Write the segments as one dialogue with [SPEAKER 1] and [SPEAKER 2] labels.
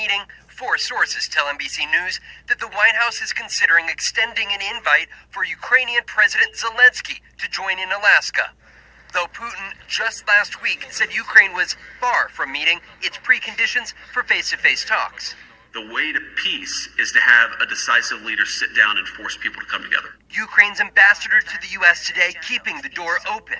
[SPEAKER 1] meeting, 4 sources tell NBC News that the White House is considering extending an invite for Ukrainian President Zelensky to join in Alaska. Though Putin just last week said Ukraine was far from meeting its preconditions for face-to-face talks.
[SPEAKER 2] The way to peace is to have a decisive leader sit down and force people to come together.
[SPEAKER 1] Ukraine's ambassador to the U.S. today keeping the door open.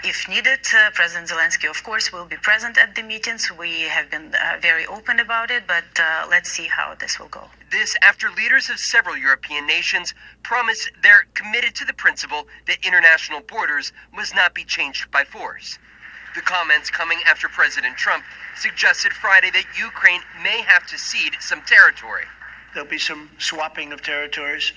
[SPEAKER 3] If needed, President Zelensky, of course, will be present at the meetings. We have been very open about it, but let's see how this will go.
[SPEAKER 1] This after leaders of several European nations promised they're committed to the principle that international borders must not be changed by force. The comments coming after President Trump suggested Friday that Ukraine may have to cede some territory.
[SPEAKER 4] There'll be some swapping of territories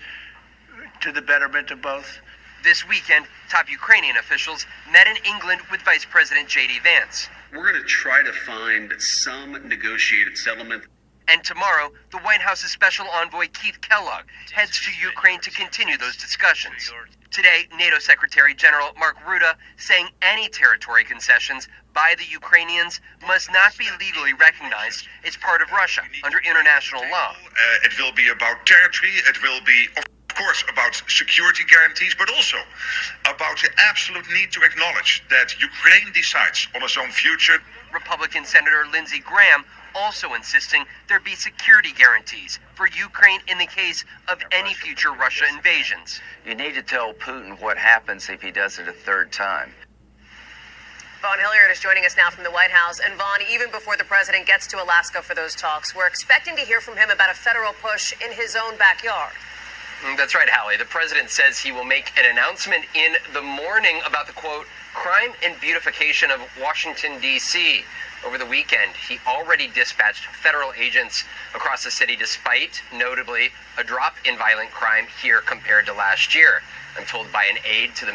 [SPEAKER 4] to the betterment of both.
[SPEAKER 1] This weekend, top Ukrainian officials met in England with Vice President J.D. Vance.
[SPEAKER 2] We're going to try to find some negotiated settlement.
[SPEAKER 1] And tomorrow, the White House's special envoy Keith Kellogg heads to Ukraine to continue those discussions. Today, NATO Secretary General Mark Rutte saying any territory concessions by the Ukrainians must not be legally recognized as part of Russia under international law.
[SPEAKER 5] It will be about territory. It will be, of course, about security guarantees, but also about the absolute need to acknowledge that Ukraine decides on its own future.
[SPEAKER 1] Republican Senator Lindsey Graham also insisting there be security guarantees for Ukraine in the case of any future Russia invasions.
[SPEAKER 6] You need to tell Putin what happens if he does it a third time.
[SPEAKER 7] Vaughn Hilliard is joining us now from the White House. And Vaughn, even before the president gets to Alaska for those talks, we're expecting to hear from him about a federal push in his own backyard.
[SPEAKER 1] That's right, Hallie. The president says he will make an announcement in the morning about the, quote, crime and beautification of Washington, D.C. Over the weekend, he already dispatched federal agents across the city despite, notably, a drop in violent crime here compared to last year. I'm told by an aide to the